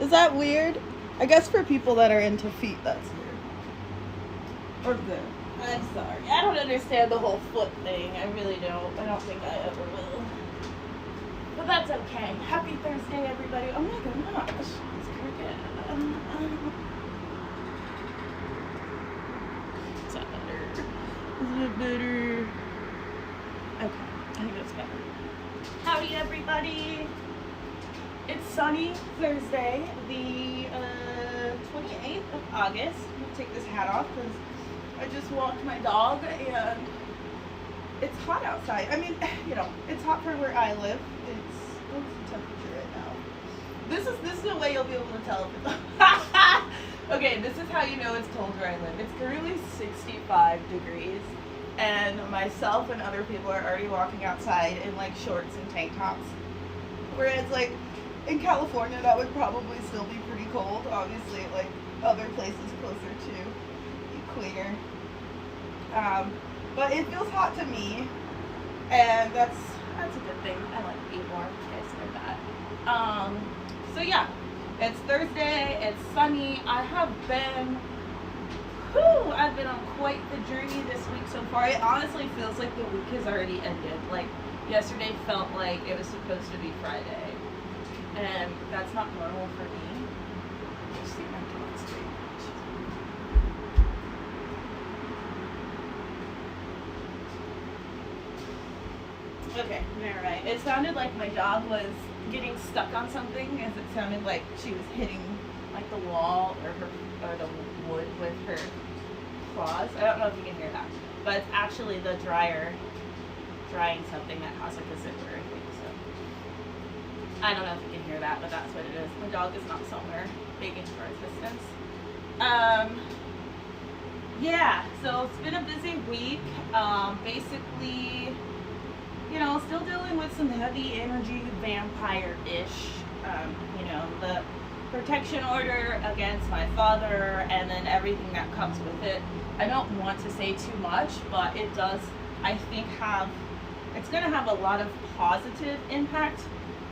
Is that weird? I guess for people that are into feet, that's weird. Or there. I'm sorry. I don't understand the whole foot thing. I really don't. I don't think I ever will. But that's okay. Happy Thursday, everybody. Oh my gosh. It's cricket. Is that better? Is it better? Okay. I think that's better. Howdy, everybody. It's sunny Thursday, the 28th of August. I'm going to take this hat off because I just walked my dog and it's hot outside. I mean, you know, it's hot for where I live. What's the temperature right now? This is the way you'll be able to tell if it's okay, this is how you know it's cold where I live. It's currently 65 degrees and myself and other people are already walking outside in like shorts and tank tops. Whereas like in California that would probably still be pretty cold. Obviously, like other places closer to the equator. But it feels hot to me, and that's a good thing. I like being warm. You guys know that. So yeah, it's Thursday. It's sunny. I've been on quite the journey this week so far. It honestly feels like the week has already ended. Like yesterday felt like it was supposed to be Friday, and that's not normal for me. Just see my dog straight. Okay, never mind. It sounded like my dog was getting stuck on something, as it sounded like she was hitting like the wall or the wood with her claws. I don't know if you can hear that, but it's actually the dryer drying something that has like a zipper, I think so. I don't know if you can hear that, but that's what it is. My dog is not somewhere begging for assistance. Yeah, so it's been a busy week. Basically, you know, still dealing with some heavy energy vampire-ish. You know, the protection order against my father and then everything that comes with it. I don't want to say too much, but it does, I think, it's going to have a lot of positive impact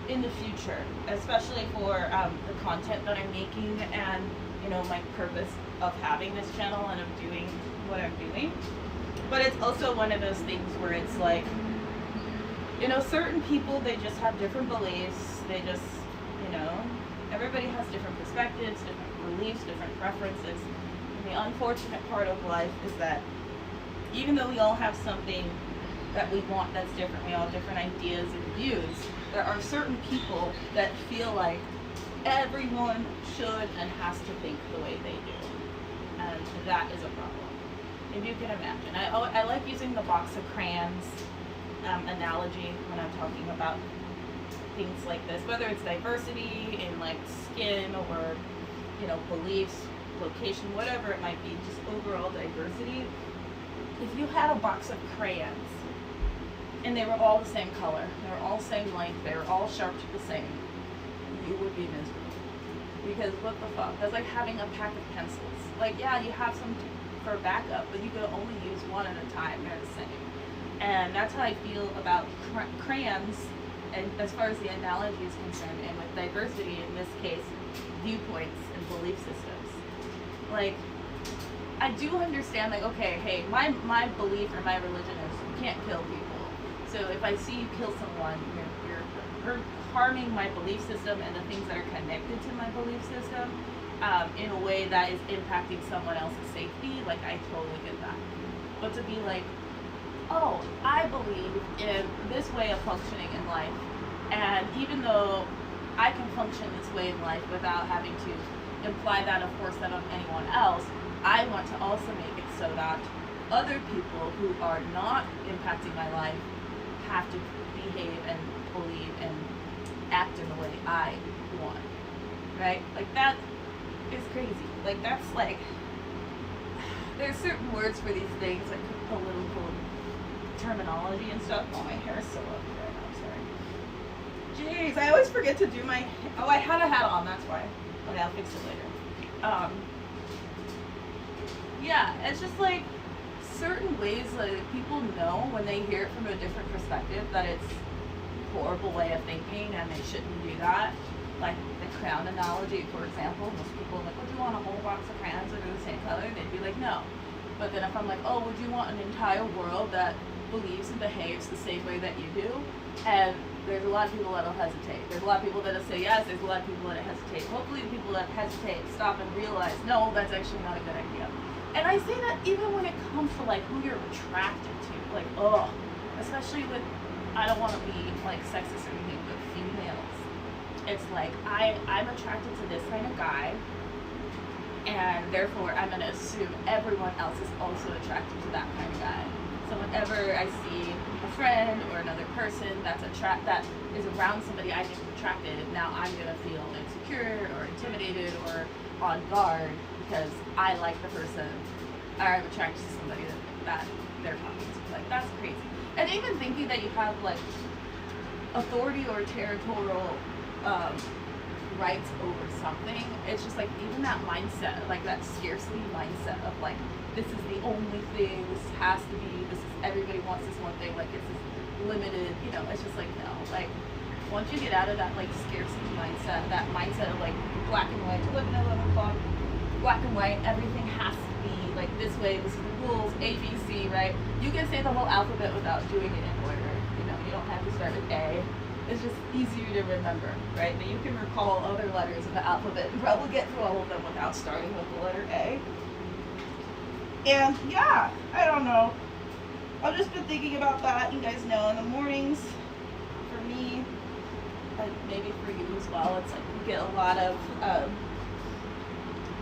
in the future, especially for the content that I'm making and, you know, my purpose of having this channel and of doing what I'm doing. But it's also one of those things where it's like, you know, certain people, they just have different beliefs. They just, you know, everybody has different perspectives, different beliefs, different preferences. And the unfortunate part of life is that even though we all have something that we want that's different, we all have different ideas and views, there are certain people that feel like everyone should and has to think the way they do. And that is a problem, if you can imagine. I like using the box of crayons analogy when I'm talking about things like this, whether it's diversity in like skin or, you know, beliefs, location, whatever it might be, just overall diversity. If you had a box of crayons and they were all the same color, they were all the same length, they were all sharpened the same, you would be miserable. Because what the fuck? That's like having a pack of pencils. Like, yeah, you have some for backup, but you could only use one at a time. They're the same. And that's how I feel about crayons, and as far as the analogy is concerned, and with diversity, in this case, viewpoints and belief systems. Like, I do understand, like, okay, hey, my belief or my religion is you can't kill people. So if I see you kill someone, you're harming my belief system and the things that are connected to my belief system in a way that is impacting someone else's safety. Like, I totally get that. But to be like, oh, I believe in this way of functioning in life, and even though I can function this way in life without having to imply that or force that on anyone else, I want to also make it so that other people who are not impacting my life have to behave and believe and act in the way I want, right? Like, that is crazy. Like, that's like, there's certain words for these things, like political terminology and stuff. Oh, my hair is so ugly right now, sorry. Jeez, I always forget to do my, oh, I had a hat on, that's why. Okay, I'll fix it later. Yeah, it's just like certain ways that people know when they hear it from a different perspective that it's a horrible way of thinking and they shouldn't do that. like the crayon analogy, for example, most people are like, would you want a whole box of crayons that are the same color? They'd be like, no. But then if I'm like, oh, would you want an entire world that believes and behaves the same way that you do? And there's a lot of people that'll hesitate. There's a lot of people that'll say yes, there's a lot of people that hesitate. Hopefully the people that hesitate stop and realize, no, that's actually not a good idea. And I say that even when it comes to like who you're attracted to, like, especially with, I don't want to be like sexist or anything, but females. It's like, I'm attracted to this kind of guy, and therefore I'm going to assume everyone else is also attracted to that kind of guy. So whenever I see a friend or another person that is around somebody I think is attracted, now I'm going to feel insecure or intimidated or on guard because I like the person, or I'm attracted to somebody that they're talking to. Like, that's crazy. And even thinking that you have like authority or territorial rights over something, it's just like even that mindset, like that scarcity mindset of like, this is the only thing, this has to be, this is, everybody wants this one thing, like this is limited, you know, it's just like, no, like once you get out of that like scarcity mindset, that mindset of like black and white, 11 o'clock, black and white, everything has to be like this way, this is the rules, A, B, C, right? You can say the whole alphabet without doing it in order, you know, you don't have to start with A. It's just easier to remember, right? But you can recall other letters of the alphabet and probably get through all of them without starting with the letter A. And yeah, I don't know. I've just been thinking about that. You guys know in the mornings, for me, and maybe for you as well, it's like you get a lot of,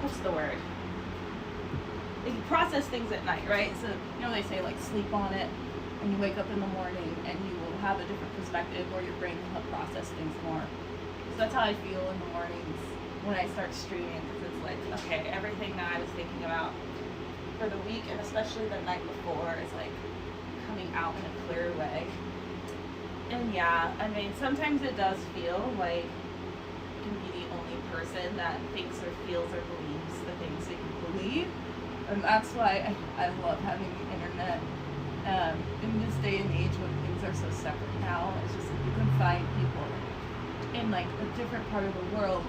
what's the word? Like you process things at night, right? So, you know, they say like sleep on it, and you wake up in the morning and you will have a different perspective, or your brain will help process things more. So that's how I feel in the mornings when I start streaming, because it's like, okay, everything that I was thinking about for the week, and especially the night before, is like coming out in a clearer way. And yeah, I mean, sometimes it does feel like you can be the only person that thinks or feels or believes the things that you believe. And that's why I love having the internet. In this day and age when things are so separate now, it's just like you can find people in like a different part of the world,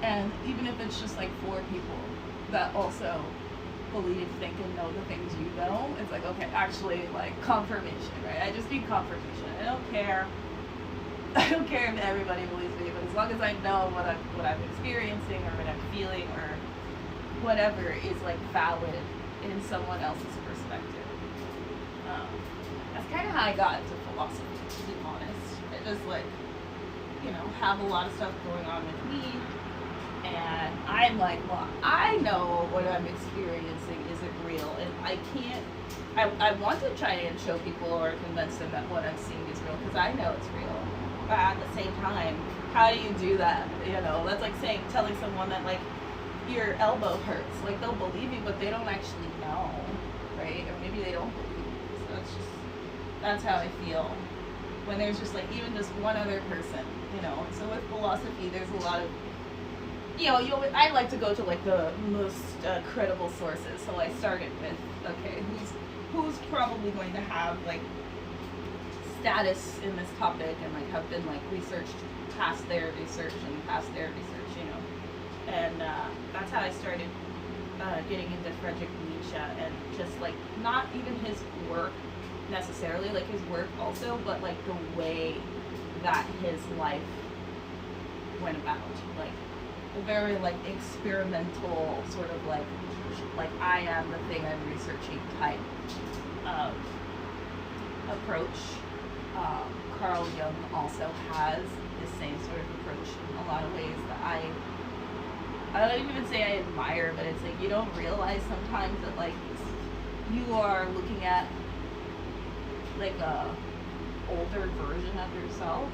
and even if it's just like 4 people that also believe, think, and know the things you know, it's like, okay, actually, like confirmation, right? I just need confirmation. I don't care if everybody believes me, but as long as I know what I'm experiencing or what I'm feeling or whatever is like valid in someone else's perspective. That's kind of how I got into philosophy, to be honest. I just like, you know, have a lot of stuff going on with me, and I'm like, well, I know what I'm experiencing isn't real, and I want to try and show people or convince them that what I'm seeing is real, because I know it's real. But at the same time, how do you do that? You know, that's like telling someone that like your elbow hurts. Like they'll believe you, but they don't actually know, right? Or maybe they don't believe you. So that's how I feel when there's just like even just one other person, you know. So with philosophy, there's a lot of, you know, I like to go to like the most credible sources. So I started with, okay, who's probably going to have like status in this topic and like have been like researched past their research and past their research, you know. And that's how I started getting into Friedrich Nietzsche, and just like not even his work necessarily, like his work also, but like the way that his life went about, like a very like experimental sort of like I am the thing I'm researching type of approach. Carl Jung also has the same sort of approach in a lot of ways that I don't even say I admire, but it's like you don't realize sometimes that like you are looking at like a older version of yourself,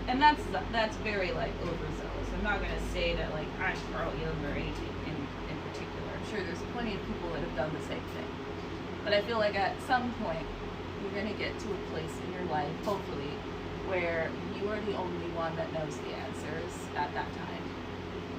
and that's very like overzealous. I'm not gonna say that like I'm Carl Jung or anything in particular. I'm sure there's plenty of people that have done the same thing, but I feel like at some point you're gonna get to a place in your life, hopefully, where you are the only one that knows the answers at that time.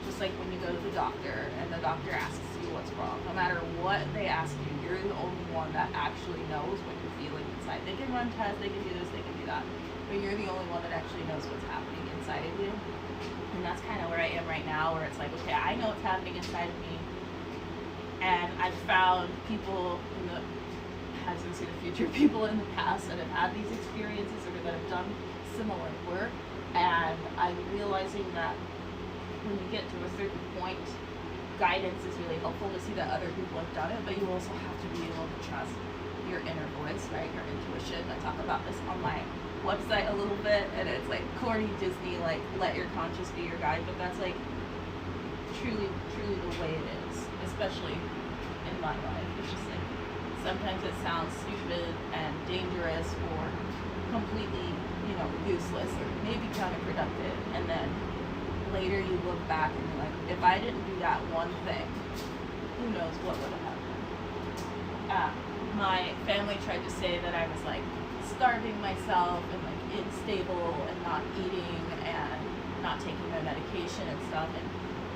Just like when you go to the doctor and the doctor asks you what's wrong, no matter what they ask you, you're the only one that actually knows what you're feeling inside. They can run tests, they can do this, they can do that, but you're the only one that actually knows what's happening inside of you. right now where it's like, okay, I know what's happening inside of me, and I've found people in the, I was gonna say the future, people in the past that have had these experiences or that have done similar work, and I'm realizing that when you get to a certain point, guidance is really helpful to see that other people have done it, but you also have to be able to trust your inner voice, right? Your intuition. I talk about this on my website a little bit, and it's like corny Disney, like let your conscience be your guide, but that's like truly the way it is, especially in my life. It's just like sometimes it sounds stupid and dangerous or completely, useless or maybe counterproductive, and then later you look back and you're like, if I didn't do that one thing, who knows what would have happened. My family tried to say that I was like starving myself and like unstable and not eating and not taking my medication and stuff. And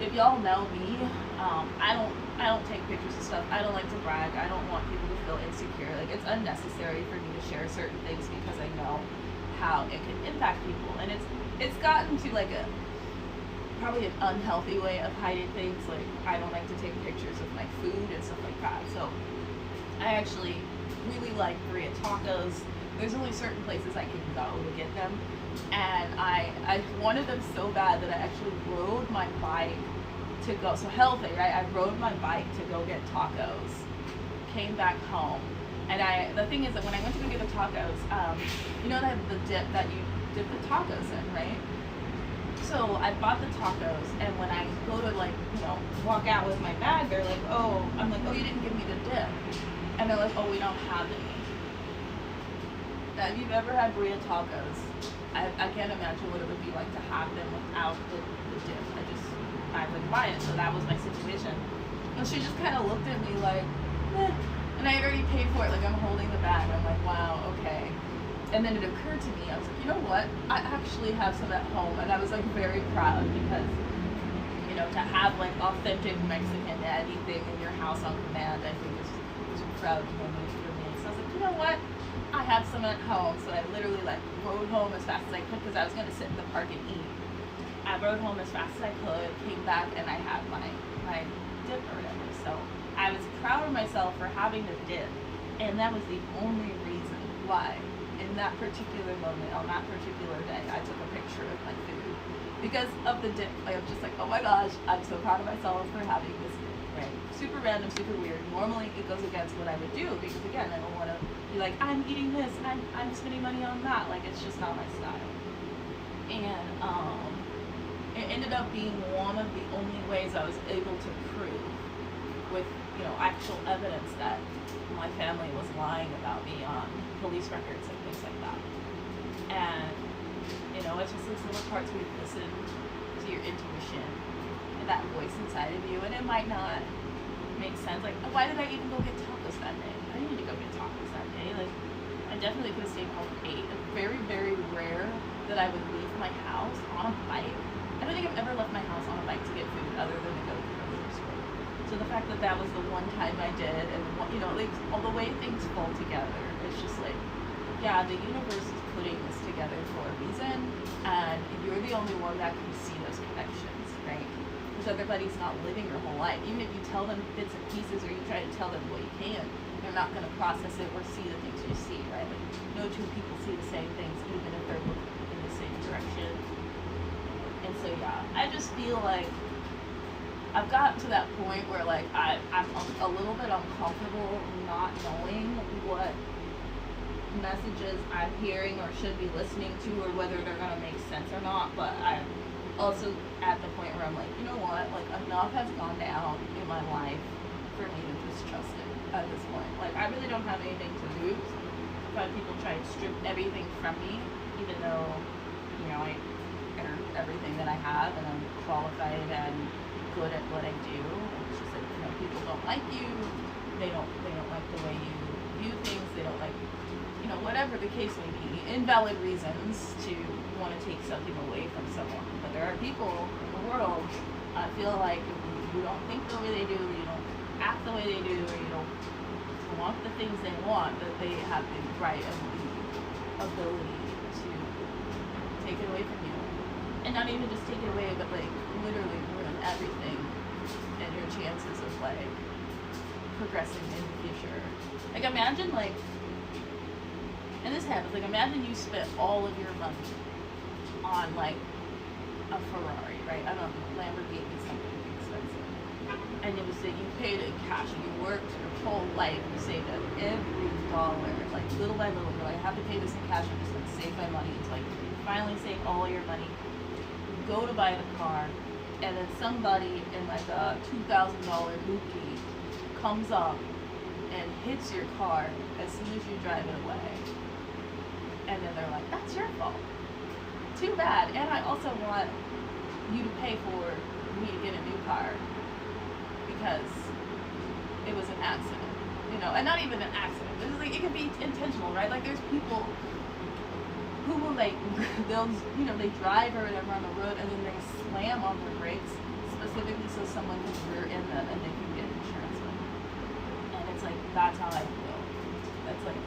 if y'all know me, I don't take pictures of stuff. I don't like to brag. I don't want people to feel insecure. Like, it's unnecessary for me to share certain things because I know how it can impact people. And it's gotten to like a probably an unhealthy way of hiding things. Like, I don't like to take pictures of my food and stuff like that. So I actually really like Berea tacos. There's only certain places I can go to get them, and I wanted them so bad that I actually rode my bike to go, so healthy, right? I rode my bike to go get tacos, came back home, and the thing is that when I went to go get the tacos, they have the dip that you dip the tacos in, right? So I bought the tacos, and when I go to walk out with my bag, they're like, oh, I'm like, oh, you didn't give me the dip. And they're like, oh, we don't have any. Now, if you've ever had Berea tacos, I can't imagine what it would be like to have them without the dip. I wouldn't buy it, so that was my situation. And she just kind of looked at me like, eh. And I had already paid for it, like I'm holding the bag. I'm like, wow, okay. And then it occurred to me, I was like, you know what? I actually have some at home, and I was like very proud because, to have like authentic Mexican anything in your house on command, I think is a proud moment for me. So I was like, you know what? I have some at home, so I literally rode home as fast as I could because I was gonna sit in the park and eat. I rode home as fast as I could, came back, and I had my dip or whatever. So I was proud of myself for having the dip, and that was the only reason why in that particular moment, on that particular day, I took a picture of my food. Because of the dip, I was just like, oh my gosh, I'm so proud of myself for having this dip, right? Super random, super weird. Normally it goes against what I would do because again, I don't want to be like, I'm eating this, I'm spending money on that. Like, it's just not my style. And it ended up being one of the only ways I was able to prove with, actual evidence that my family was lying about me on police records and things like that. And, it's just those little parts where you listen to your intuition and that voice inside of you, and it might not make sense. Like, why did I even go get tacos that day? I didn't need to go get tacos that day. Like, I definitely could have stayed home and ate. It's very, very rare that I would leave my house on a bike. I don't think I've ever left my house on a bike to get food other than to go to the grocery store. So the fact that that was the one time I did, and all the way things fall together, it's just like, yeah, the universe is putting this together for a reason, and you're the only one that can see those connections, right? Because everybody's not living your whole life. Even if you tell them bits and pieces, or you try to tell them what you can, they're not going to process it or see the things you see, right? Like, no two people see the same things, even if they're looking in the same direction. And so, yeah, I just feel like I've gotten to that point where, like, I'm a little bit uncomfortable not knowing what messages I'm hearing or should be listening to, or whether they're going to make sense or not. But I'm also at the point where I'm like, you know what? Like, enough has gone down in my life for me to just trust it at this point. Like, I really don't have anything to lose. I've had people try to strip everything from me, even though, I earned everything that I have, and I'm qualified and good at what I do. It's just like, people don't like you, they don't like the way you view things, they don't like, whatever the case may be, invalid reasons to want to take something away from someone. But there are people in the world, I feel like, if you don't think the way they do, or you don't act the way they do, or you don't want the things they want, that they have the right and the ability to take it away from you. And not even just take it away, but like literally like progressing in the future. Like imagine like, and this happens, like imagine you spent all of your money on like a Ferrari, right? I don't know, Lamborghini, something expensive. And it was that you paid it in cash and you worked your whole life, you saved up every dollar, like little by little, you're like, I have to pay this in cash, I'm just gonna save my money. It's like you finally save all your money, you go to buy the car, and then somebody in like a $2,000 Buki comes up and hits your car as soon as you drive it away. And then they're like, that's your fault. Too bad. And I also want you to pay for me to get a new car because it was an accident. You know, and not even an accident. It's like, it could be intentional, right? Like there's people who will like, they'll, you know, they drive or whatever on the road and then they slam on their brakes specifically so someone can rear end them and they can get insurance money. And it's like, that's how I feel. That's like,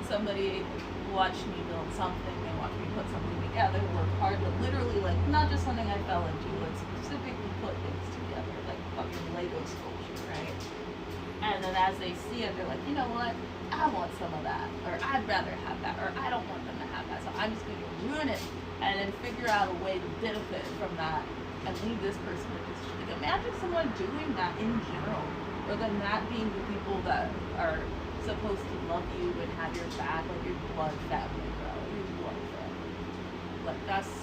somebody watched me build something, they watched me put something together, work hard, but literally like, not just something I fell into, like specifically put things together, like fucking Lego sculpture, right? And then as they see it, they're like, you know what? I want some of that, or I'd rather have that, or I don't want them to have that, so I'm just going to ruin it, and then figure out a way to benefit from that, and leave this person with this shit. Like, imagine someone doing that in general, or then that being the people that are supposed to love you and have your back, like your blood family, bro, your blood family. Like that's,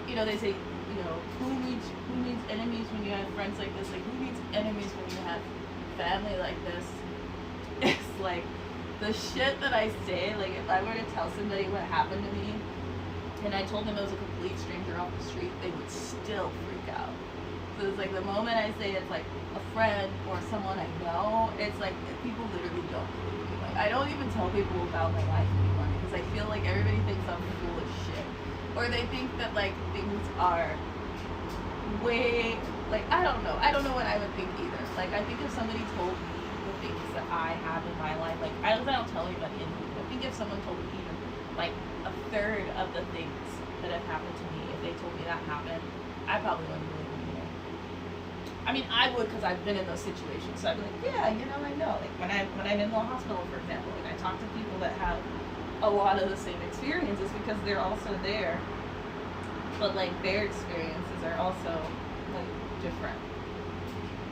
you know, they say, you know, who needs enemies when you have friends like this? Like who needs enemies when you have family like this? It's like the shit that I say, like if I were to tell somebody what happened to me and I told them it was a complete stranger off the street, they would still freak out. So it's like the moment I say it's like a friend or someone I know, it's like people literally don't believe me. Like I don't even tell people about my life anymore because I feel like everybody thinks I'm full of shit. Or they think that like things are way, like I don't know what I would think either. Like I think if somebody told me the things that I have in my life, like I don't tell anybody anything. I think if someone told me even like a third of the things that have happened to me, if they told me that happened, I probably wouldn't believe them either. I mean, I would because I've been in those situations. So I'd be like, yeah, you know, I know. Like when I'm in the hospital, for example, like I talk to people that have a lot of the same experiences because they're also there. But like their experiences are also like different.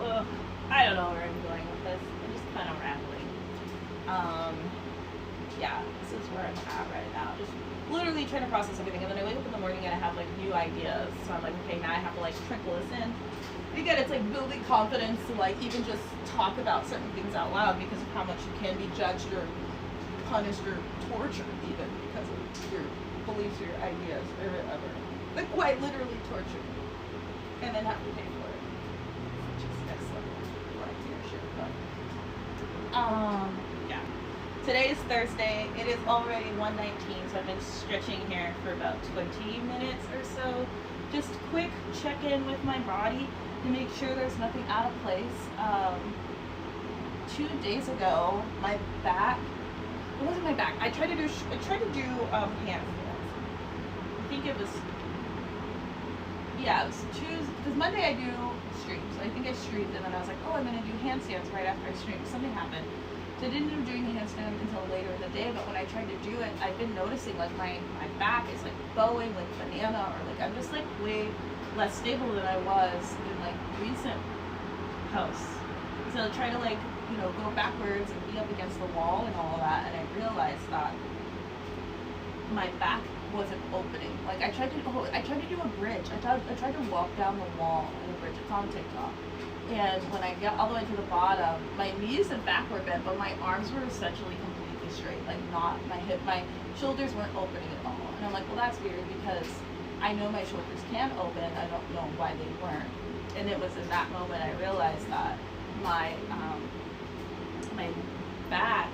Ugh, I don't know where I'm going with this. I'm just kind of rambling. Yeah, this is where I'm at right now. Just literally trying to process everything. And then I wake up in the morning and I have like new ideas. So I'm like, okay, now I have to like trickle this in. And again, it's like building confidence to like even just talk about certain things out loud because of how much you can be judged or punished or tortured even because of your beliefs or your ideas or whatever. Like quite literally tortured. And then have to pay for it. Which is next level. Like your shit. But, yeah. Today is Thursday. It is already 1:19, so I've been stretching here for about 20 minutes or so. Just quick check-in with my body to make sure there's nothing out of place. 2 days ago, my back. It wasn't my back. I tried to do handstands. I think it was. Yeah, it was Tuesday. Because Monday I do streams. So I think I streamed, and then I was like, oh, I'm gonna do handstands right after I stream. Something happened. So I didn't end up doing the handstand until later in the day, but when I tried to do it, I've been noticing like my back is like bowing like banana, or like I'm just like way less stable than I was in like recent posts. So I try to like, you know, go backwards and be up against the wall and all of that, and I realized that my back wasn't opening. Like I tried to do a bridge. I tried to walk down the wall in a bridge. It's on TikTok. And when I got all the way to the bottom, my knees and back were bent, but my arms were essentially completely straight. Like not my shoulders weren't opening at all. And I'm like, well, that's weird because I know my shoulders can open. I don't know why they weren't. And it was in that moment I realized that my back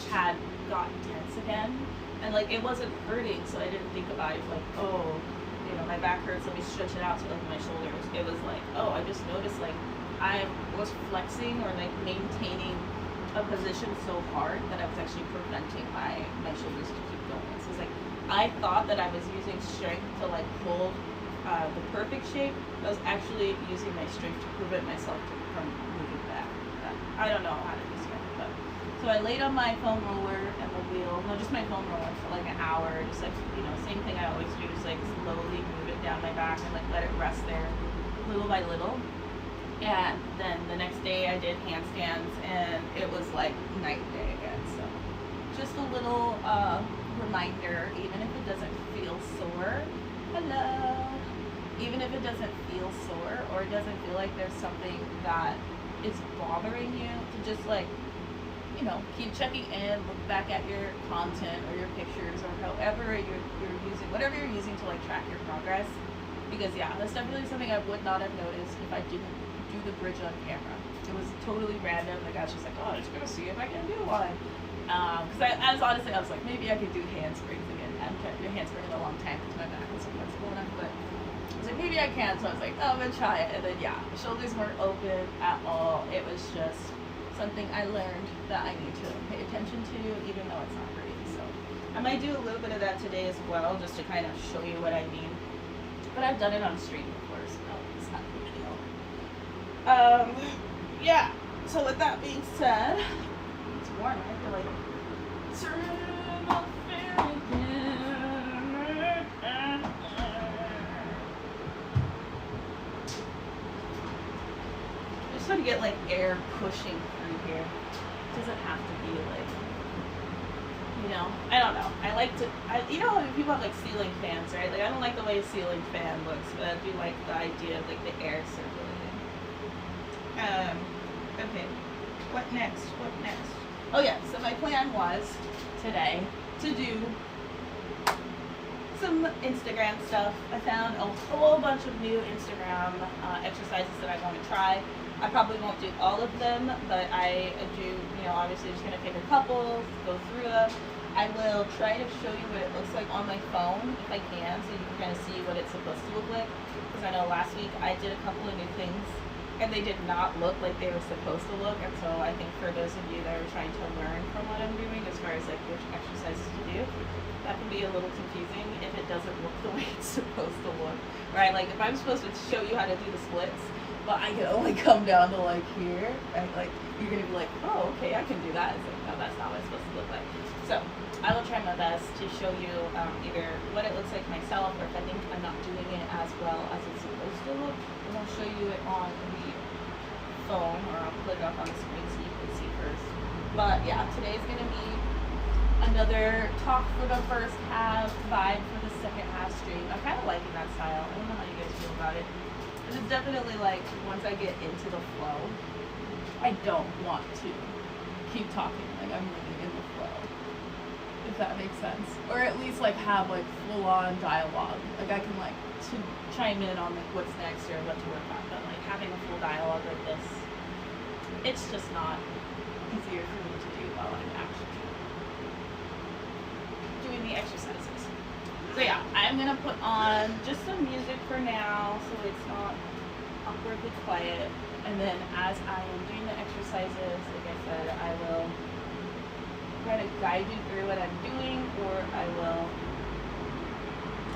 had gotten tense again. And like it wasn't hurting, so I didn't think about it like, oh, you know, my back hurts, let me stretch it out to like my shoulders. It was like, oh, I just noticed like I was flexing or like maintaining a position so hard that I was actually preventing my shoulders to keep going. So it's like I thought that I was using strength to like hold the perfect shape, I was actually using my strength to prevent myself from moving back. I don't know how to describe it, but so I laid on my foam roller and the wheel, no, just my foam roller for like an hour, just like, you know, same thing I always do, just like slowly move it down my back and like let it rest there little by little. And then the next day I did handstands and it was like night and day again. So just a little reminder, even if it doesn't feel sore, hello, even if it doesn't feel sore or it doesn't feel like there's something that is bothering you, to just like, you know, keep checking in, look back at your content or your pictures or however you're using, whatever you're using to like track your progress. Because yeah, that's definitely something I would not have noticed if I didn't do the bridge on camera. It was totally random. Like I was just like, oh, I'm just gonna see if I can do one. Because I was honestly, I was like, maybe I could do handsprings again. I haven't tried to do handspring in a long time because my back wasn't flexible enough. But I was like, maybe I can. So I was like, oh, I'm gonna try it. And then yeah, shoulders weren't open at all. It was just something I learned that I need to pay attention to, even though it's not pretty. So I might do a little bit of that today as well, just to kind of show you what I mean. But I've done it on stream before, so it's not a big deal. Yeah. So with that being said, it's warm. I have to like turn off I just want to get like air pushing through here. It doesn't have to be like, you know, I don't know. I like to, you know how people have like ceiling fans, right? Like I don't like the way a ceiling fan looks, but I do like the idea of like the air circulating. Okay. What next? What next? Oh yeah, so my plan was today to do some Instagram stuff. I found a whole bunch of new Instagram exercises that I want to try. I probably won't do all of them, but I do, you know, obviously just going to pick a couple, go through them. I will try to show you what it looks like on my phone, if I can, so you can kind of see what it's supposed to look like. Because I know last week I did a couple of new things, and they did not look like they were supposed to look. And so I think for those of you that are trying to learn from what I'm doing, as far as like which exercises to do, that can be a little confusing if it doesn't look the way it's supposed to look, right? Like if I'm supposed to show you how to do the splits, but I can only come down to like here, right? Like you're gonna be like, oh, okay, I can do that. It's like, no, that's not what it's supposed to look like. So I will try my best to show you either what it looks like myself, or if I think I'm not doing it as well as it's supposed to look, and I'll show you it on the phone, or I'll put it up on the screen so you can see first. But yeah, today's gonna be another talk for the first half, vibe for the second half stream. I'm kind of liking that style. I don't know how you guys feel about it. But it's definitely like, once I get into the flow, I don't want to keep talking. Like I'm really in the flow, if that makes sense. Or at least like have like full on dialogue. Like I can like to chime in on like what's next or what to work on. But like having a full dialogue like this, it's just not easier for me to do while I'm actually doing the exercises. So yeah, I'm gonna put on just some music for now, so it's not awkwardly quiet. And then as I am doing the exercises, like I said, I will try to guide you through what I'm doing, or I will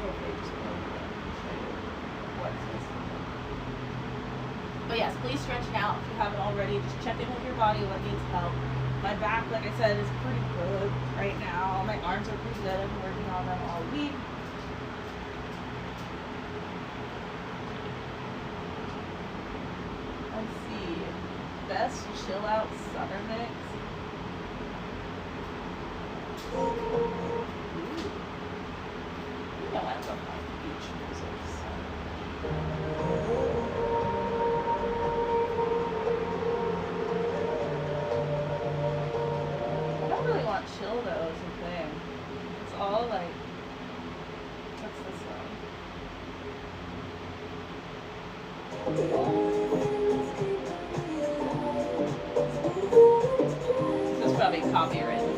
just go over and show you what's this. But yes, please stretch now if you haven't already. Just check in with your body, what needs help. My back, like I said, is pretty good right now. My arms are pretty good. I've been working on them all week. Let's see. Best chill out summer mix. Ooh. You know I love my beach music. Really want chill though is the thing. It's all like, what's this one? This is probably copyrighted.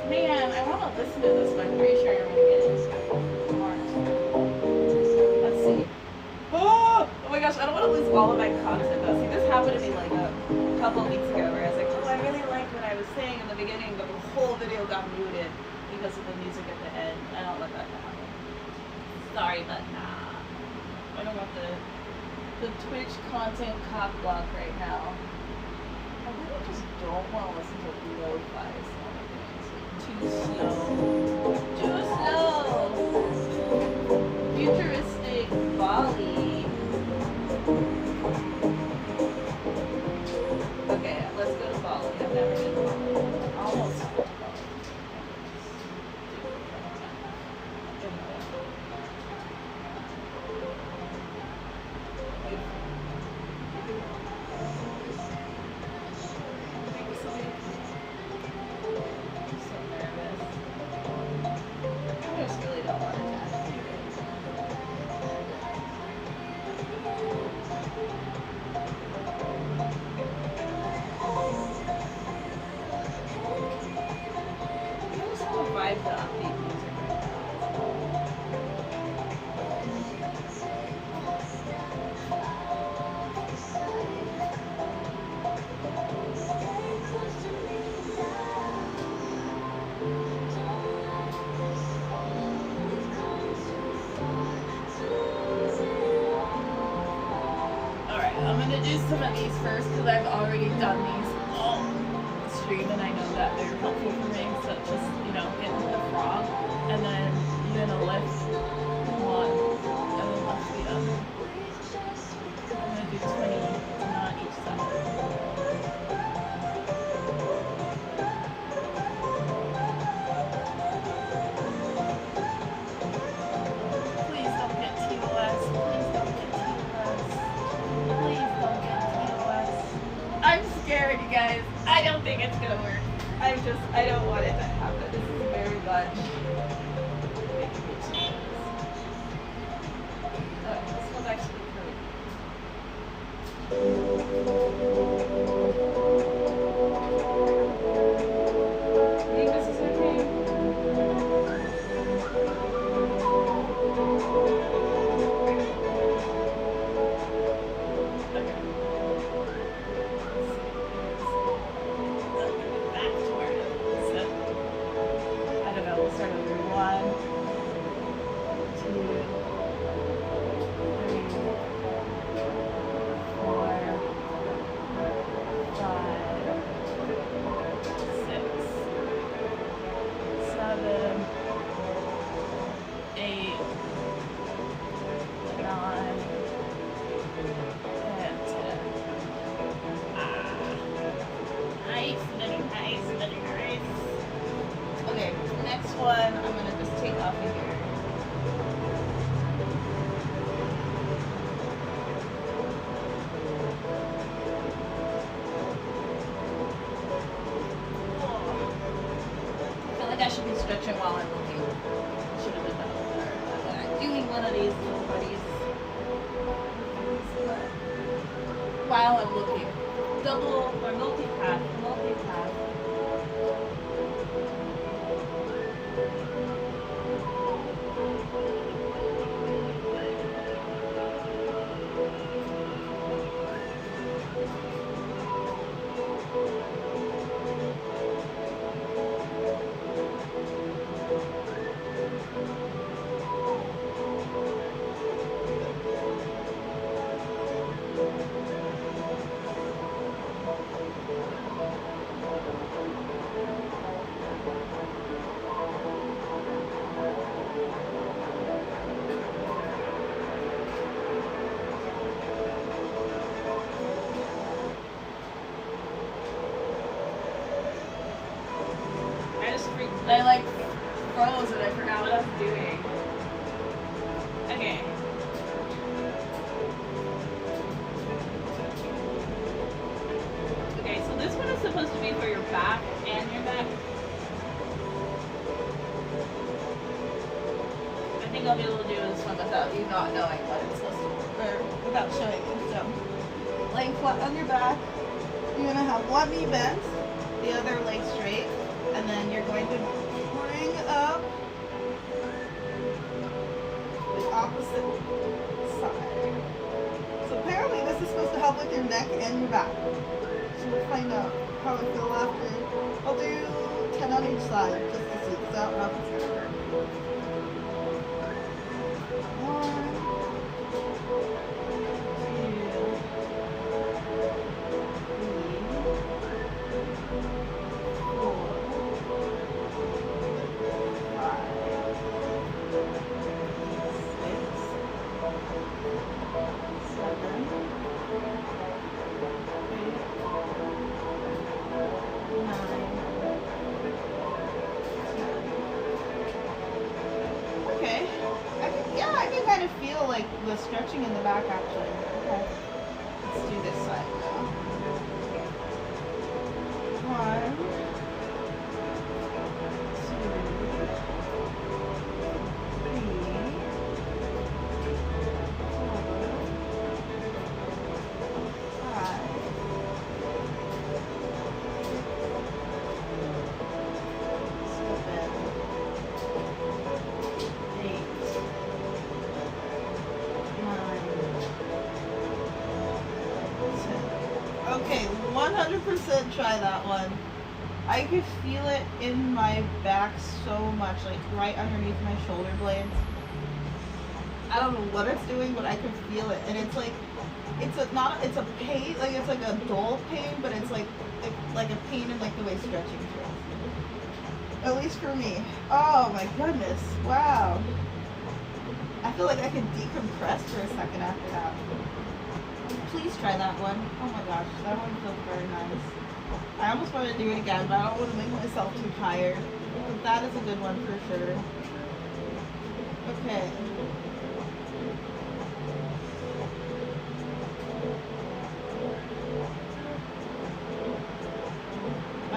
Man, I want to listen to this, but I'm pretty sure I'm gonna get it marked. Let's see. Oh my gosh, I don't want to lose all of my couple weeks ago where I was like, oh, I really like what I was saying in the beginning, but the whole video got muted because of the music at the end. I don't want that to happen. Sorry, but nah. I don't want the Twitch content cock block right now. I really just don't want to listen to lo-fi songs. Too slow. Too slow. Futuristic Bali. Okay, let's go to Bali. I've never been to Bali. Almost went to Bali. I'm gonna do some of these first because I've already done these all stream and I know that they're helpful for me. So just, get into the frog and then you're gonna lift one and then lift the other. I'm gonna do 20 on each side. Please don't get TOS. Please don't get TOS. Please don't get TOS. I'm scared, you guys. I don't think it's gonna work. I don't want it to happen. This is very much. Alright, let's go back to the I think this is okay. Stretching while I'm looking. Should have been done with I'm doing one of these little buddies. While I'm looking. Double or multi-path. I froze and I forgot what I was doing. Okay. Okay, so this one is supposed to be for your back and your neck. I think I'll be able to do this one without you not knowing what it's supposed to be, or without showing you. So, laying flat on your back, you're gonna have one knee bent, the other leg straight, and then you're going to bring up the opposite side. So apparently this is supposed to help with your neck and your back. So out how I feel after. I'll do 10 on each side just to see, because I don't know if it's gonna hurt. 1, 2, 3, 4, 5, 6, 7, 8, 9, 10. Okay. I can kind of feel like the stretching in the back actually. Okay. Let's do this side now. 1, 2, 100% try that one. I could feel it in my back so much, like right underneath my shoulder blades. I don't know what it's doing, but I can feel it, and it's like it's a pain, like it's like a dull pain, but it's like a pain in like the way stretching feels. At least for me. Oh my goodness! Wow. I feel like I could decompress for a second after that. Please try that one. Oh my gosh, that one feels very nice. I almost want to do it again, but I don't want to make myself too tired. But that is a good one for sure. Okay.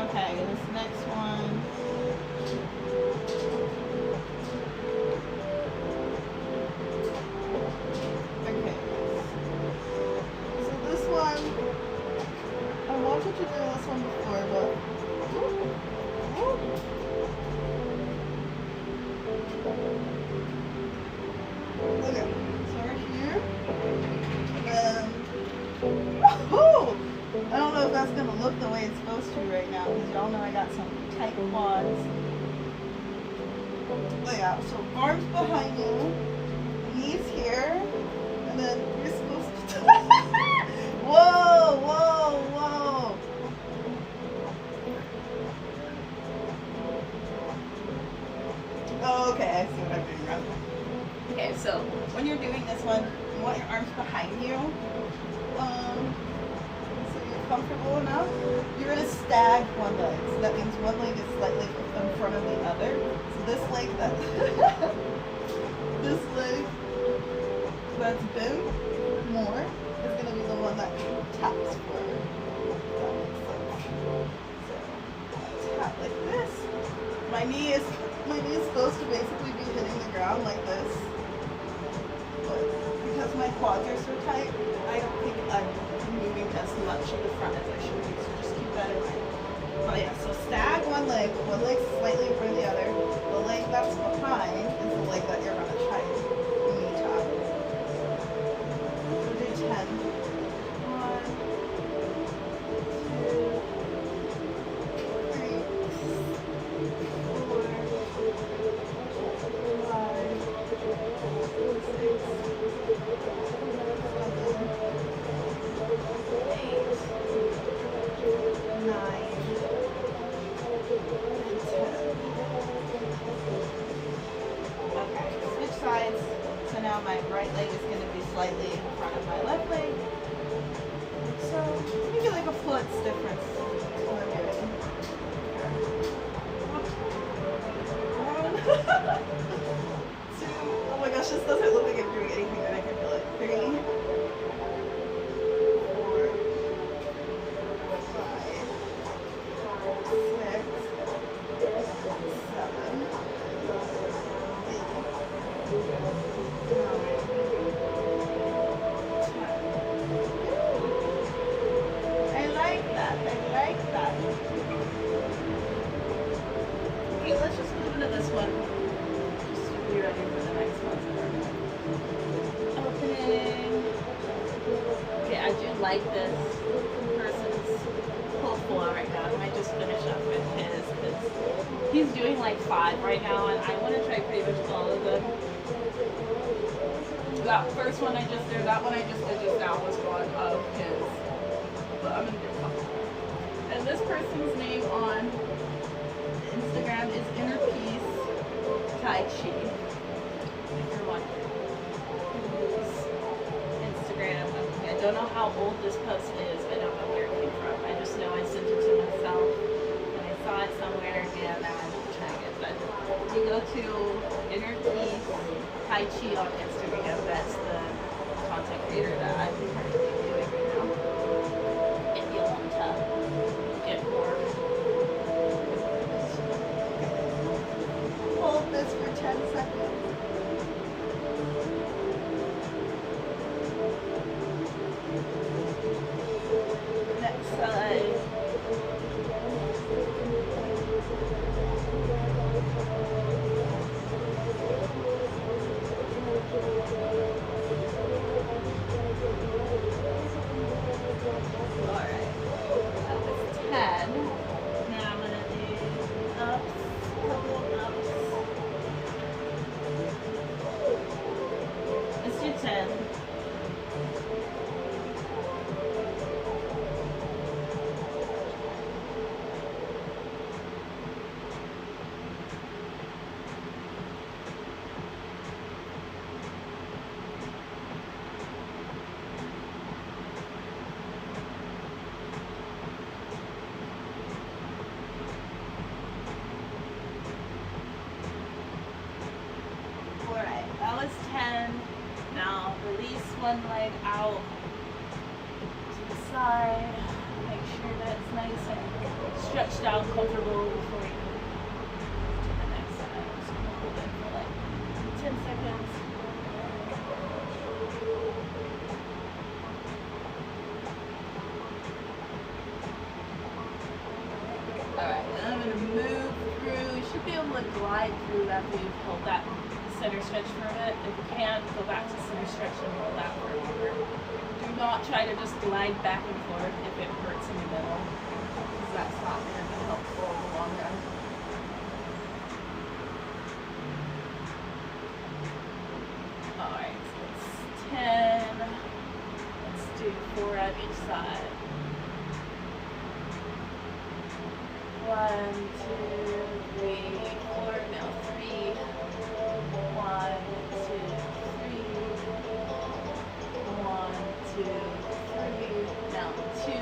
Okay, this next one. I wanted to do this one before, but okay, so we're here, and I don't know if that's gonna look the way it's supposed to right now, because y'all know I got some tight quads. But yeah, so arms behind you, knees here, and then you're supposed to whoa, whoa, whoa. Oh, okay, I see what I'm doing wrong. Okay, so when you're doing this one, you want your arms behind you. So you're comfortable enough. You're gonna stag one leg. So that means one leg is slightly in front of the other. So this leg this leg that's bent more is gonna be the one that taps forward. That makes sense. So tap like this. My knee is supposed to basically be hitting the ground like this. But because my quads are so tight, I don't think I'm moving as much in the front as I should be. So just keep that in mind. But yeah, so stag one leg slightly in front of the other. The leg that's behind is the leg that you're gonna try to knee tap. We'll do 10. 1, 2, 3, 4, 5, 6, 7, 8, 9, and 10. Okay, switch sides. So now my right leg is going to be slightly in front of my left leg. So maybe like a foot's difference. One, two. Oh my gosh, this doesn't look like I'm doing anything, but I can feel it. 3, 4, 5, 6, 7, 8, 9, 10. I like that. Okay, let's just move into this one. Just to be ready for the next one. Opening. Okay, I do like this person's pull 5 right now, and I want to try pretty much all of them. That first one I just did, that one I just did just now was one of his. But I'm gonna do a couple. And this person's name on Instagram is Inner Peace Tai Chi. If you're wondering whose Instagram, I don't know how old this post is. I don't know where it came from. I just know I sent it to myself and I saw it somewhere and I'm trying it. But you go to Inner Peace Tai Chi on Instagram. That's the content creator that I'm currently doing right now. If you want to get more. Hold this for 10 seconds. Next side. Alright. That was 10. Now I'm gonna do ups, couple ups. Let's do 10. Alright, that was 10. Now release one leg out to the side. Make sure that's nice and stretched out, comfortable before you move to the next side. I'm just gonna hold it for like 10 seconds. Alright, then I'm gonna move through. You should be able to glide through after you've held that center stretch for a bit. If you can't, go back to center stretch and hold that for longer. Do not try to just glide back and forth if it hurts in the middle, because that's not going to be helpful in the long run. Alright, so it's 10. Let's do 4 on each side. 1, 2, 3, 4. Now 3. 1, 2, 3. 1, 2, 3. Now 2.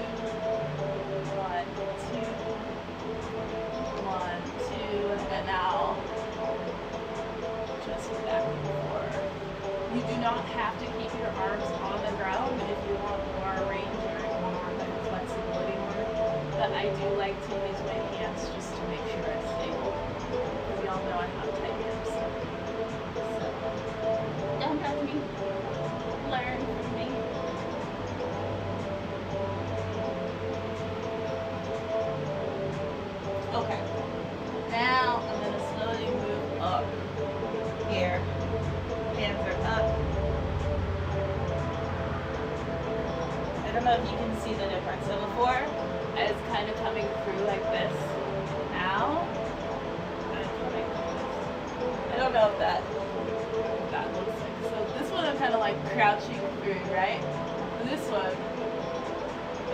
1, 2. 1, 2. And now just back and forth. You do not have to keep your arms on the ground if you want more range or more flexibility more. But I do like to use my hands just to make sure I'm stable. Because y'all know I have tight hips. So, don't judge me. Learn from me. Okay. Now I'm going to slowly move up here. Hands are up. I don't know if you can see the difference. So before, I was kind of coming through like this. Now, I'm coming like this. I don't know if that looks like. So this one I'm kind of like crouching through, right? This one,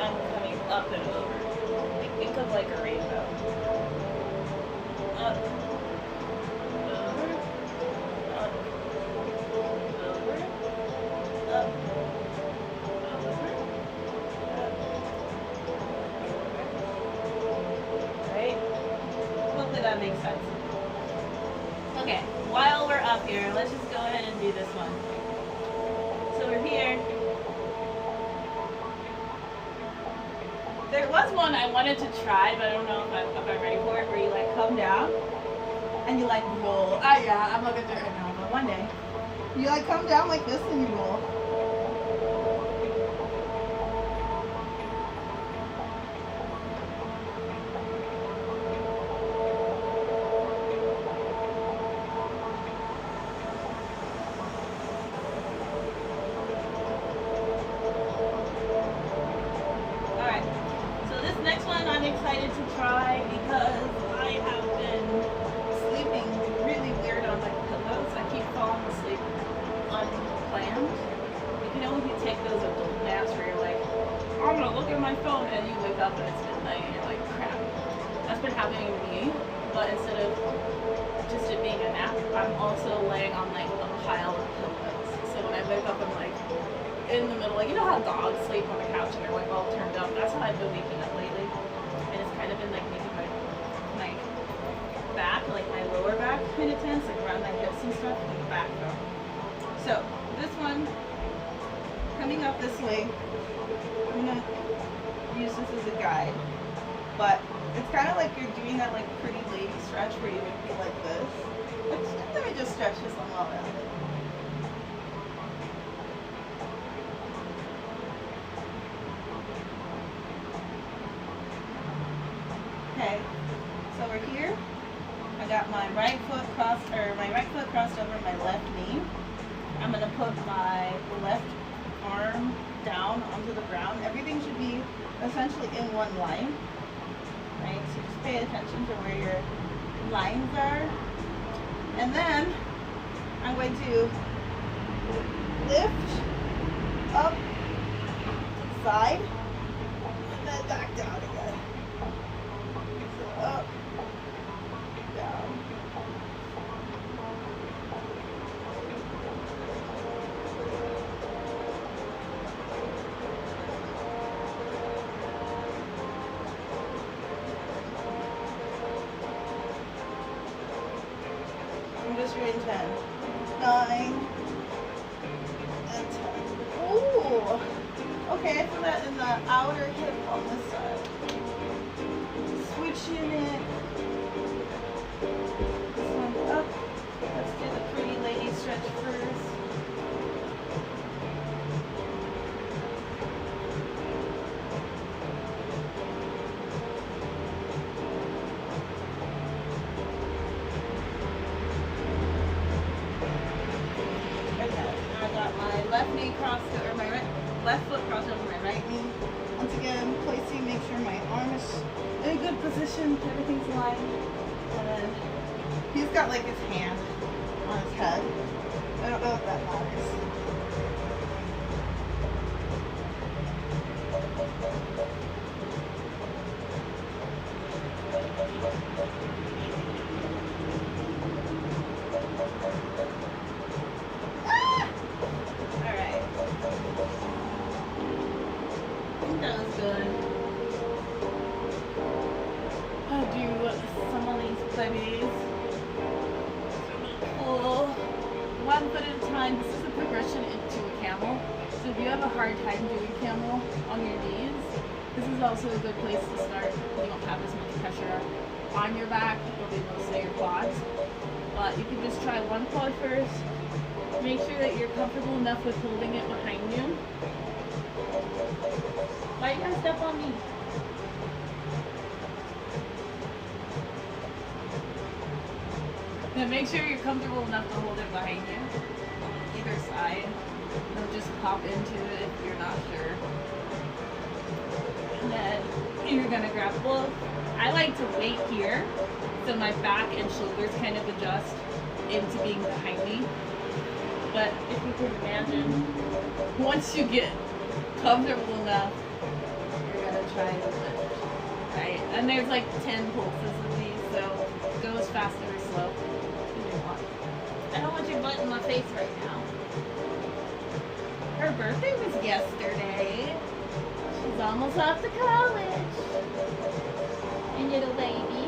I'm coming up and over. Like, think of like a rainbow. Up, over, up, over, up, over, up. Right? Hopefully that makes sense. Okay, while we're up here, let's just go ahead and do this one. So we're here. There was one I wanted to try, but I don't know if I'm ready for it, where you like come down and you like roll. Ah, yeah, I'm not gonna do it right now, but one day. You like come down like this and you roll. Alright, so this next one I'm excited to try because I have been sleeping on my phone and you wake up and it's midnight and you're like, crap. That's been happening to me, but instead of just it being a nap, I'm also laying on like a pile of pillows. So when I wake up, I'm like in the middle, like you know how dogs sleep on the couch and they're like all turned up. That's how I've been waking up lately, and it's kind of been like making my back, like my lower back, kind of tense, like around my hips and stuff, and the back though. So this one coming up this way, I'm gonna use this as a guide, but it's kind of like you're doing that like pretty lady stretch where you would be like this. Let me just stretch this one while we're at it. Okay, so we're here. I got my right foot crossed over my left knee. I'm gonna put my left arm down onto the ground. Everything should be essentially in one line, right? So just pay attention to where your lines are. And then I'm going to lift up to the side and then back down again. So up, down. I'm just doing 10, 9, and 10. Ooh! Okay, I feel that in the outer hip on this side. Switching it. This one up. Let's do the pretty lady stretch first. Left foot crossed over my right knee. Once again, placing, make sure my arm is in a good position, everything's aligned. And then he's got like his hand on his head. I don't know if that matters. That was good. I'll do some of these babies. Cool. One foot at a time. This is a progression into a camel. So if you have a hard time doing camel on your knees, this is also a good place to start. You don't have as much pressure on your back. It'll be mostly your quads. But you can just try one quad first. Make sure that you're comfortable enough with holding it behind you. Why are you gonna step on me? Then make sure you're comfortable enough to hold it behind you. Either side. Don't just pop into it if you're not sure. And then you're gonna grab both. I like to wait here so my back and shoulders kind of adjust into being behind me. But if you can imagine, once you get comfortable enough, you're gonna try to lift, right? And there's like 10 pulses of these, so go as fast or as slow as you want. I don't want your butt in my face right now. Her birthday was yesterday. She's almost off to college. And little baby.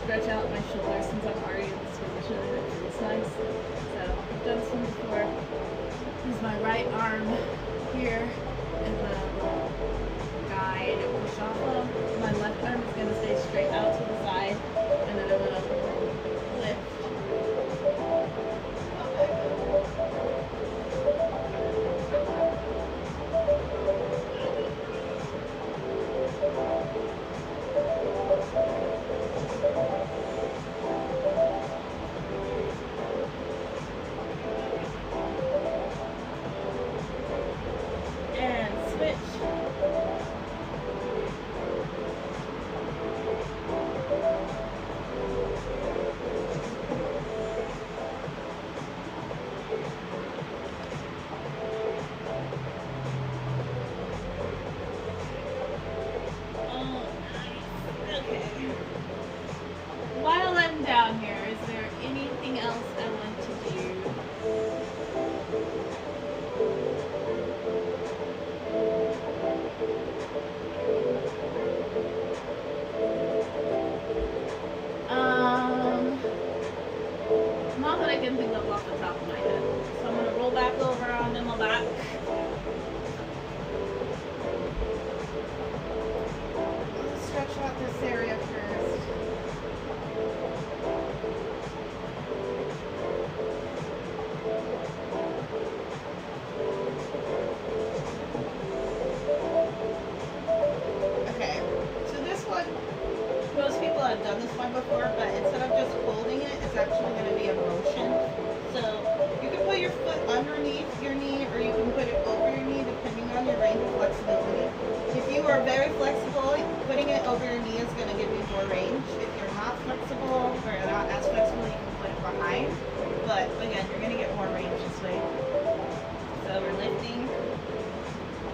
Stretch out my shoulders since I'm already in this position and it feels nice. So I've done some before. Use my right arm here as a guide and push off of. My left arm is going to stay straight out to the side and then I'm going to lift. switch. Oh, nice. Okay. While I'm down here, is there anything else I want to do? Um, Not that I can think of off the top of my head. So I'm gonna roll back over onto my back. Stretch out this area first. Okay, so this one, most people have done this one before, but instead of just holding it, it's actually going to be a motion. So you can put your foot underneath your knee, or you can put it over your knee, depending on your range of flexibility. If you are very flexible, putting it over your knee is going to give you more range. If you're not flexible, or not as flexible, you can put it behind. But again, you're going to get more range this way. So we're lifting,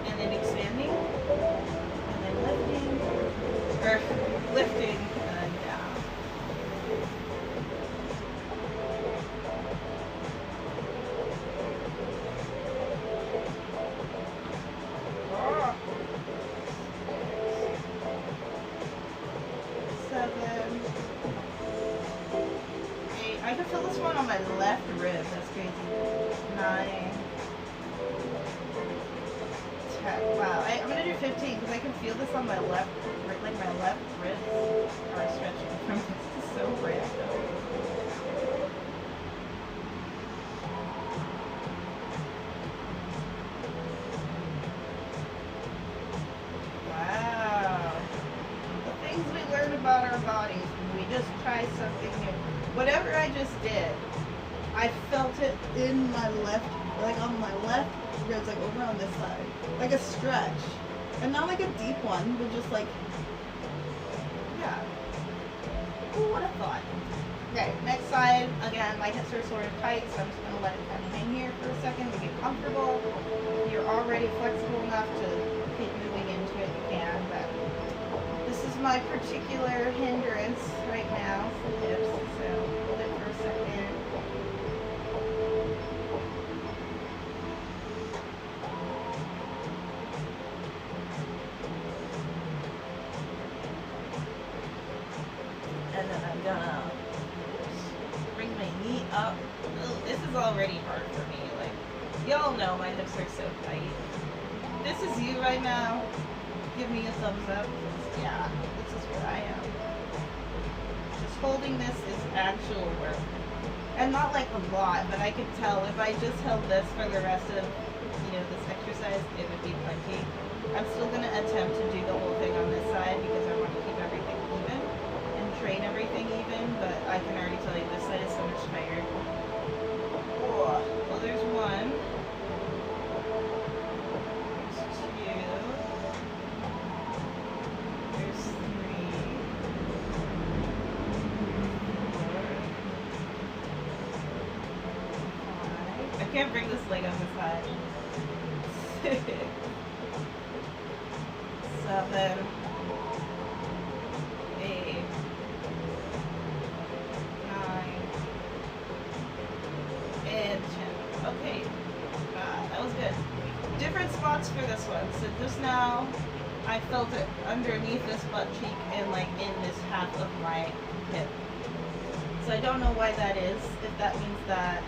and then expanding, and then lifting, or lifting, and then down. Oh. 7, 8. I can feel this one on my left rib. That's crazy. 9, 10. Wow. I'm gonna do 15 because I can feel this on my left, like my left ribs are stretching from this. This is so random. Wow. The things we learn about our bodies when we just try something new. Whatever I just did, I felt it in my left, like on my left ribs, like over on this side. Like a stretch. And not like a deep one, but just like, yeah. Who would have thought? Okay, next side. Again, my hips are sort of tight, so I'm just going to let it kind of hang here for a second to get comfortable. If you're already flexible enough to keep moving into it, you can, but this is my particular hindrance right now for the hips, so hold it for a second. And then I'm gonna bring my knee up. Ugh, this is already hard for me. Like, y'all know my hips are so tight. This is you right now. Give me a thumbs up. Yeah, this is where I am. Just holding this is actual work. And not like a lot, but I could tell if I just held this for the rest of, this exercise, it would be plenty. I'm still gonna attempt to do the whole thing on this side because I want to keep everything even and train everything even, but I can already tell you this side is so much tighter. Oh, well, there's one. There's 2. There's 3. 4. 5. I can't bring this leg up this high. 6. 7. 8. 9. And 10. Okay. That was good. Different spots for this one. So just now, I felt it underneath this butt cheek and like in this half of my hip. So I don't know why that is. If that means that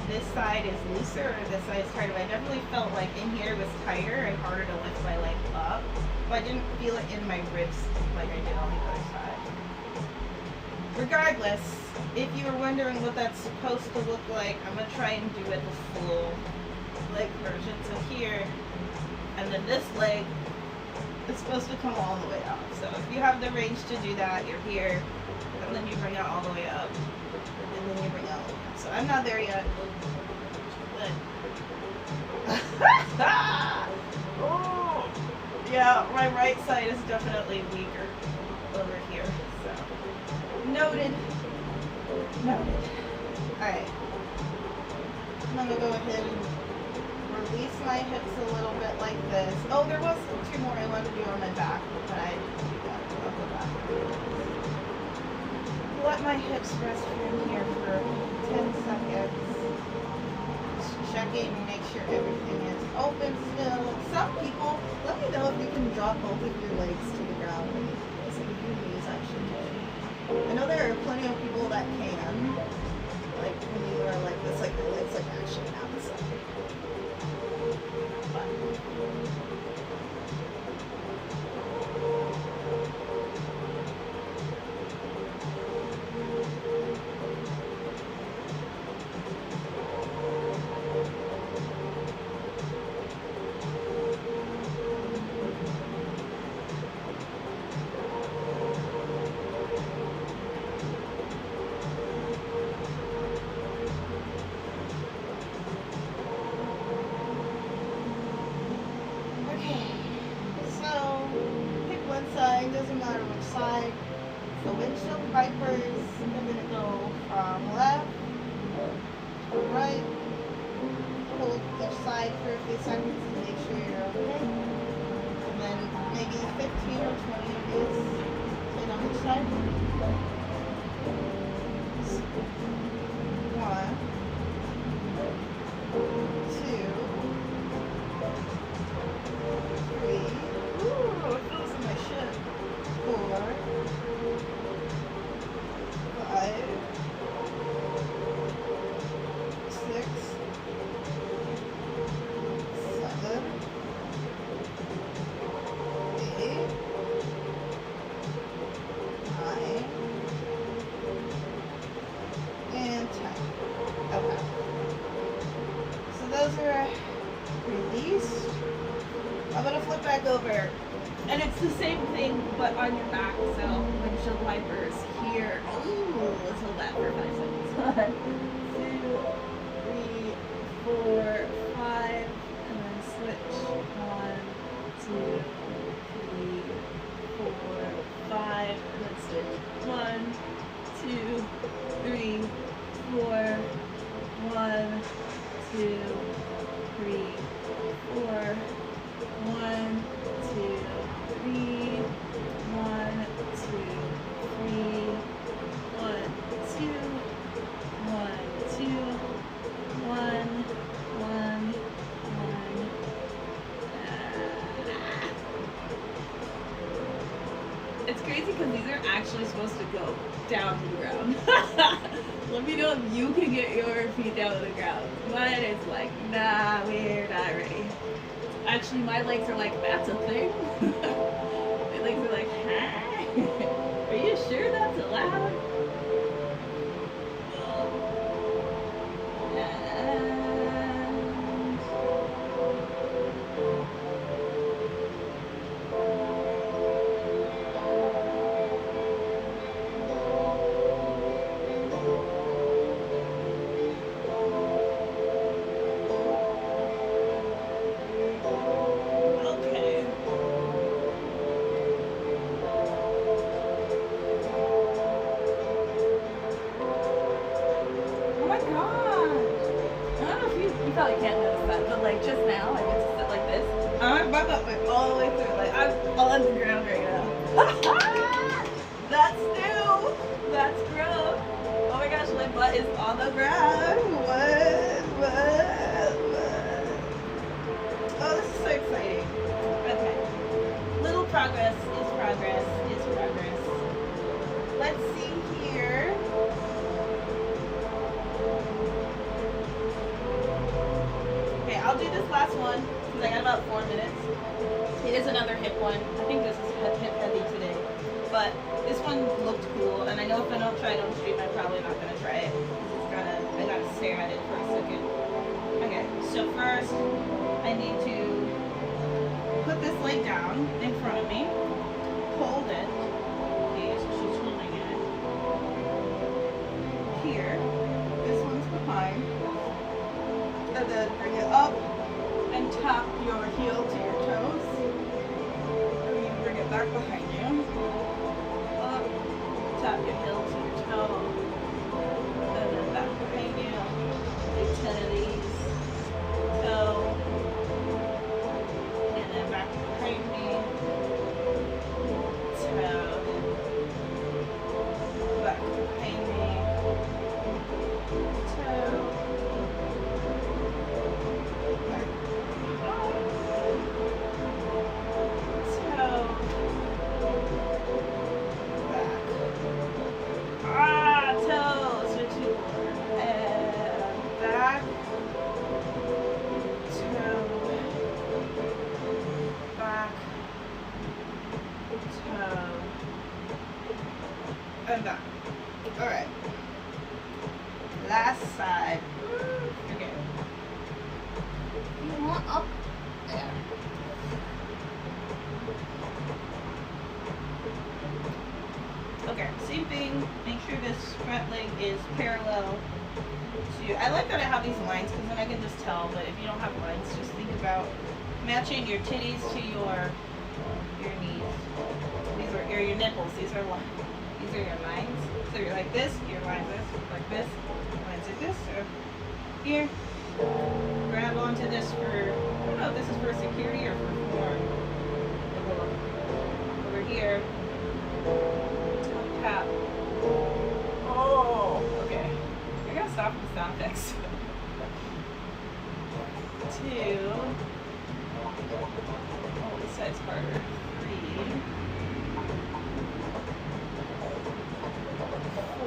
this side is looser or this side is tighter. I definitely felt like in here was tighter and harder to lift my leg up. But I didn't feel it in my ribs like I did on the other side. Regardless, if you were wondering what that's supposed to look like, I'm going to try and do it the full leg version. So here, and then this leg is supposed to come all the way up. So if you have the range to do that, you're here, and then you bring it all the way up, and then you bring it all the way up. So I'm not there yet. But Now my right side is definitely weaker over here. So noted. Noted. Alright. I'm gonna go ahead and release my hips a little bit like this. Oh, there was 2 more I wanted to do on my back, but I didn't do that. I'll go back. Let my hips rest from here for 10 seconds. Just checking, make sure everything is open still. Some people, let me know if you can drop both of your legs to the ground when you do this. Like if your knees actually do. I know there are plenty of people that can. Like when you are like this, like the legs like actually outside. But doesn't matter which side. So windshield wipers are going to go from left to right. Hold each side for a few seconds to make sure you're okay. And then maybe 15 or 20 of these. Sit on each side. 1, 2, 3. Ooh, it feels in my shin. 4, 5, 6, 7, 8, 9, and 10. Okay. So those are released. I'm gonna flip back over. And it's the same thing, but on your back. So windshield wipers here. Ooh, let's hold that for 5 seconds. 1, 2, 3, 4, 5, and then switch. 1, 2, 3, 4, 5, and then switch. 1, 2, 3, 4, 1, 2, 3, 4, 1, 2, 3, 1, 2, 3, 1, 2, 1, 2, 1, 1, 1. It's crazy because these are actually supposed to go down to the ground. Let me know if you can get your feet down to the ground. Mine is like, nah, we're not ready. Actually, my legs are like, that's a thing. My legs are like, huh? Are you sure that's allowed? Probably can't notice that, but like just now, I get to sit like this. My butt went all the way through. Like I'm on the ground right now. That's new. That's gross. Oh my gosh, my butt is on the ground. What? Oh, this is so exciting. Okay. Little progress is progress is progress. Let's see here. I'll do this last one because I got about 4 minutes. It is another hip one. I think this is hip heavy today. But this one looked cool, and I know if I don't try it on stream, I'm probably not going to try it. I gotta stare at it for a second. Okay, so first, I need to put this leg down in front of me. Hold it. Okay, so she's holding it. Here. This one's behind. And then bring it up and tap your heel to your toes. back behind you. Up, tap your heel to your toe. And then back behind you. Do 10 of these. Toe. And then back behind me. Toe. Back behind me. Toe. Back. Toe. Back. Toe. Switch it over. And back. Toe. Back. Toe. And back. Alright. Last side. Okay. You want up there. Okay, same thing. Make sure this front leg is parallel to. I like that I have these lines because then I can just tell. But if you don't have lines, just think about matching your titties to your knees. These are or your nipples. These are your lines. So you're like this. Your lines this. Like this. Lines like this. So here. Grab onto this for. I don't know if this is for security or for form. Over here. Tap. Oh, okay. I gotta stop with the sound effects. 2. Oh, this side's harder. 3.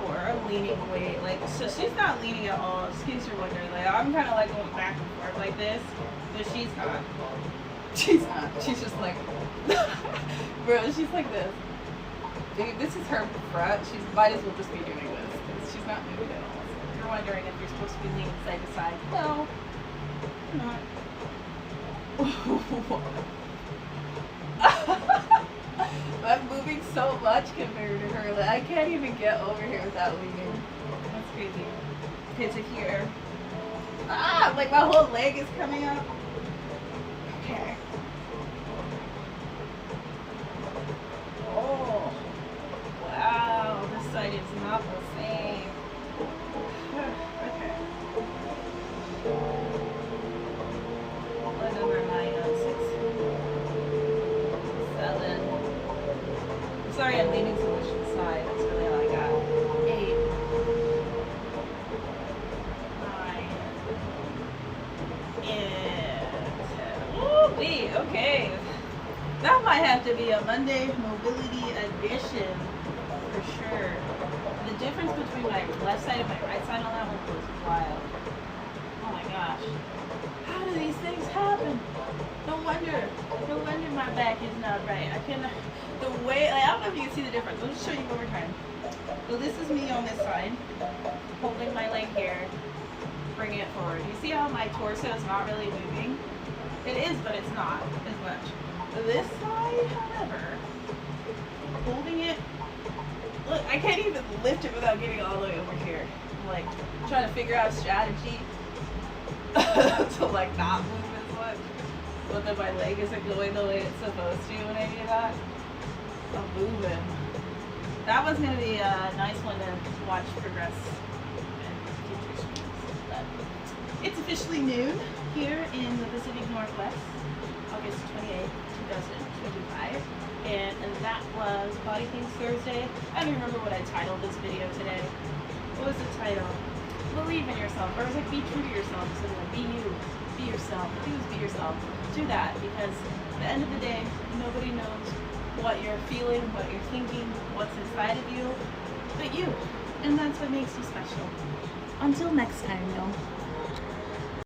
4. I'm leaning way, like, so she's not leaning at all, just in case you're wondering. Like, I'm kind of like going back and forth like this, but she's not. She's not. She's just like, bro, she's like this. Dude, this is her front. She might as well just be doing this because she's not moving at all. So if you're wondering if you're supposed to be leaning side to side, no, I'm not. I'm moving so much compared to her that I can't even get over here without leaning. That's crazy. Okay, to here. Ah, like my whole leg is coming up. Okay. Oh. Wow, this side is not the same. Okay. What number am I on? 6. 7. I'm sorry I'm leaning so much to the side. That's really all I got. 8. 9. And 10. Ooh, wait, okay. That might have to be a Monday mobility edition. For sure. The difference between my left side and my right side on that one was wild. Oh my gosh. How do these things happen? No wonder my back is not right. The way, like, I don't know if you can see the difference. Let me show you one more time. So this is me on this side, holding my leg here, bringing it forward. You see how my torso is not really moving? It is, but it's not as much. This side, however, holding it. Look, I can't even lift it without getting all the way over here. I'm like trying to figure out a strategy to like not move as much. But then my leg isn't going the way it's supposed to when I do that. I'm moving. That one's gonna be a nice one to watch progress in future streams. But it's officially noon here in the Pacific Northwest, August 28th, 2025. And that was Body Things Thursday. I don't remember what I titled this video today. What was the title? Believe in yourself. Or was it be true to yourself? So like, be you. Be yourself. Please be yourself. Do that because at the end of the day, nobody knows what you're feeling, what you're thinking, what's inside of you, but you. And that's what makes you special. Until next time, y'all.